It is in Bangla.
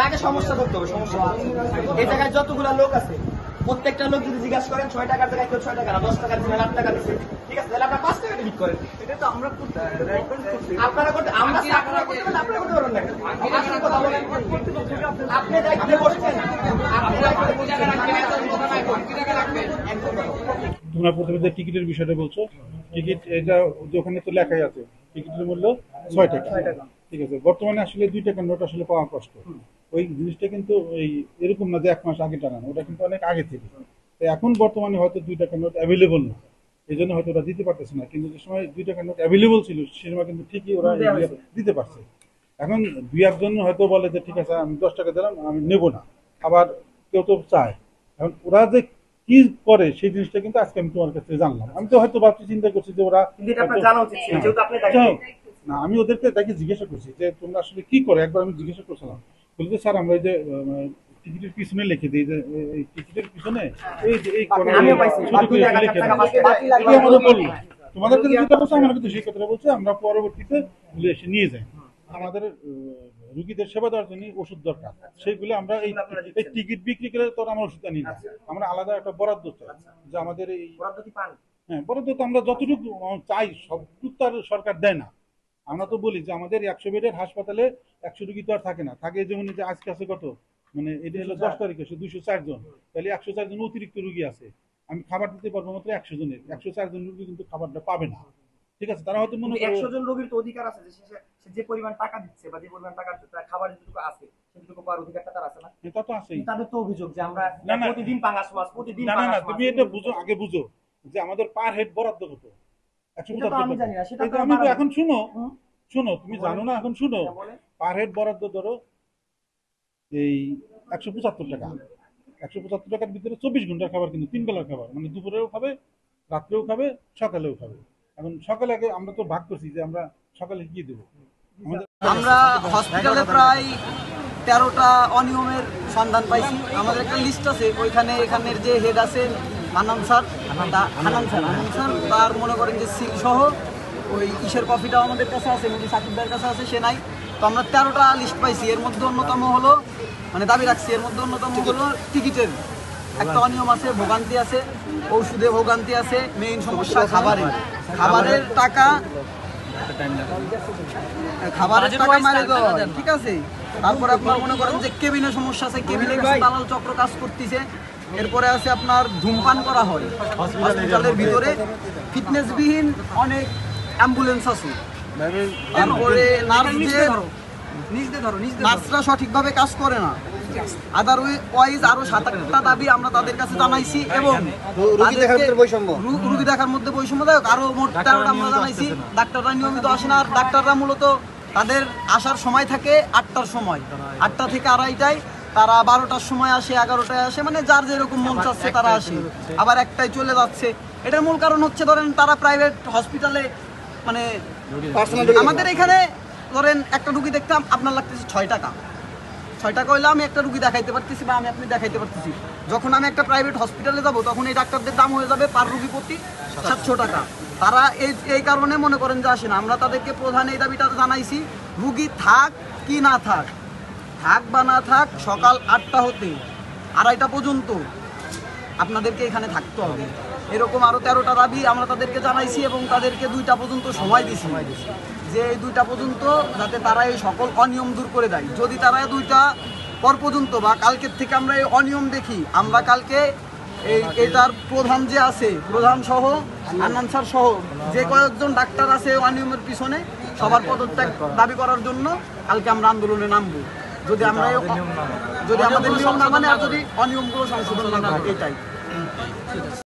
আগে সমস্যা করতে হবে, সমস্যা এই জায়গায় যতগুলো লোক আছে প্রত্যেকটা লোক যদি জিজ্ঞাসা করেন 6 টাকার জায়গায় কেউ 6 টাকা না 10 টাকা দিচ্ছেন 8 টাকা দিচ্ছে, ঠিক আছে, তাহলে আপনারা 5 টাকা বিট করেন। এটা তো আমরা করতে আপনারা করতে আমরা আপনারা করতে পারেন, আপনারা করতে পারবেন না। আসল কথা বলেন, আপনি দায়িত্বে বসছেন, আপনি টাকা রাখবেন। তোমরা প্রথমে যে টিকিটের বিষয়টা বলছো, টিকিট এটা ওখানে তো লেখাই আছে টিকিটের মূল্য 6 টাকা, ঠিক আছে। বর্তমানে আসলে 2 টাকার নোট আসলে পাওয়া কষ্ট। ওই জিনিসটা কিন্তু এই এরকম না যে 1 মাস আগে টানানো, ওটা কিন্তু অনেক আগে থেকে। তো এখন বর্তমানে হয়তো 2 টাকার নোট অ্যাভেলেবল না, এই জন্য হয়তো ওরা দিতে পারতেছে না। কিন্তু যে সময় 2 টাকার নোট অ্যাভেলেবল ছিল সে সময় কিন্তু ঠিকই ওরা দিতে পারছে। এখন 2-1 হয়তো বলে যে ঠিক আছে আমি 10 টাকা দিলাম, আমি নেবো না, আবার কেউ তো চায়। এখন ওরা যে কি করে সেই জিনিসটা কিন্তু আজকে আমি তোমার কাছে জানলাম। আমি তো হয়তো ভাবছি, চিন্তা করছি যে ওরা না, আমি ওদেরকে দেখে জিজ্ঞাসা করছি যে তোমরা আসলে কি করে। একবার আমি জিজ্ঞাসা করছিলাম, বলতে স্যার আমরা এই যে টিকিটের পিছনে লিখে দিই যে এই টিকিটের পিছনে এই যে এই তোমাদের যেটা বলছে আমরা কিন্তু সেই কথাটা বলছি, আমরা পরবর্তীতে এসে নিয়ে যাই। আমাদের রুগীদের সেবা দেওয়ার জন্য ওষুধ দরকার, সেইগুলো আমরা এই টিকিট বিক্রি করে তো আমরা ওষুধ আনি না, আমরা আলাদা একটা বরাদ্দ চাই যে আমাদের এই হ্যাঁ বরাদ্দ তো আমরা যতটুকু চাই সবটুকু তো আর সরকার দেয় না। আমরা তো বলি যে আমাদের 100 বেডের হাসপাতালে 100 রুগী তো আর থাকে না, থাকে যেমন যে আজকে আছে কত, মানে এটা হলো 10 তারিখে 204 জন, তাহলে 104 জন অতিরিক্ত রুগী আছে। আমি খাবার দিতে পারবো মাত্র 100 জনের, 104 জন রুগী কিন্তু খাবারটা পাবে না, ঠিক আছে। তারা হয়তো মনে করে 100 জন রোগীর তো অধিকার আছে যে সে যে পরিমাণ টাকা দিচ্ছে বা যে পরিমাণ টাকা খাবার যেটুকু আছে সেটুকু পাওয়ার অধিকারটা তার আছে না। এটা তো আছেই। তাদের তো অভিযোগ যে আমরা প্রতিদিন পাঙ্গাস মাছ প্রতিদিন না না তুমি এটা বুঝো, আগে বুঝো যে আমাদের পার হেড বরাদ্দ কত 175 আমি জানি না, সেটা তো আমি তো এখন শুনো তুমি জানো না, এখন শুনো পার হেড বরাদ্দ ধরো এই 175 টাকা। 175 টাকার ভিতরে 24 ঘন্টার খাবার, কিন্তু 3 বেলার খাবার, মানে দুপুরেও খাবে, রাত্রেও খাবে, সকালেও খাবে। এখন সকালে আগে আমরা তো ভাগ করছি যে আমরা সকালে কি দেবো। আমরা হসপিটালে প্রায় 13টা অনিয়মের সন্ধান পাইছি। আমাদের একটা লিস্ট আছে, ওইখানে এখানের যে হেড আছে হানান স্যার, তার মনে করেন যে সিল সহ ওই ইসের কপিটাও আমাদের কাছে আছে, সাকিবদের কাছে আছে, সে নাই। তো আমরা 13টা লিস্ট পাইছি। এর মধ্যে অন্যতম হলো, মানে দাবি রাখছি, এর মধ্যে অন্যতম হলো টিকিটের একটা অনিয়ম আছে, ভোগান্তি আছে, ওষুধে ভোগান্তি আছে, মেইন সমস্যা খাবারের টাকা মারে দেওয়া, ঠিক আছে। তারপরে আপনার মনে করেন যে কেবিনের সমস্যা আছে, কেবিনে দালাল চক্র কাজ করতেছে। এরপরে আছে আপনার ধূমপান করা হয় হসপিটালের ভিতরে, ফিটনেসবিহীন অনেক অ্যাম্বুলেন্স আছে। তারপরে নার্সরা সঠিকভাবে কাজ করে না। আদারওয়াইজ আরো 7-8টা দাবি আমরা তাদের কাছে জানাইছি, এবং রুগী দেখার মধ্যে বৈষম্য দেয় আরো মোট 13টা আমরা জানাইছি। ডাক্তাররা নিয়মিত আসে না, আর ডাক্তাররা মূলত তাদের আসার সময় থাকে 8টার সময়, 8টা থেকে 2:30টায়, তারা 12টার সময় আসে, 11টায় আসে, মানে যার যেরকম মন চাচ্ছে তারা আসে, আবার 1টায় চলে যাচ্ছে। এটার মূল কারণ হচ্ছে ধরেন তারা প্রাইভেট হসপিটালে, মানে আমাদের এখানে ধরেন একটা রুগী দেখতে আপনার লাগতেছে 6 টাকা, 6 টাকা হইলে আমি একটা রুগী দেখাইতে পারতেছি বা আপনি দেখাইতে পারতেছি। যখন আমি একটা প্রাইভেট হসপিটালে যাব তখন এই ডাক্তারদের দাম হয়ে যাবে পার রুগী প্রতি 700 টাকা। তারা এই কারণে মনে করেন যে আসে না। আমরা তাদেরকে প্রধান এই দাবিটা জানাইছি, রুগী থাক কি না থাক, থাক বা না থাক, সকাল 8টা হতে 2:30টা পর্যন্ত আপনাদেরকে এখানে থাকতে হবে। এরকম আরও 13টা দাবি আমরা তাদেরকে জানাইছি, এবং তাদেরকে 2টা পর্যন্ত সময় দিছি যে এই 2টা পর্যন্ত যাতে তারা এই সকল অনিয়ম দূর করে দেয়। যদি তারা 2টা পর পর্যন্ত বা কালকের থেকে আমরা এই অনিয়ম দেখি, আমরা কালকে এটার প্রধান যে আছে, প্রধান সহ হান্নান স্যার সহ যে কয়েকজন ডাক্তার আছে অনিয়মের পিছনে, সবার পদত্যাগ দাবি করার জন্য কালকে আমরা আন্দোলনে নামবো। যদি আমাদের নিয়ম না মানে, আর যদি অনিয়মগুলো সংশোধন না করে, এটাই।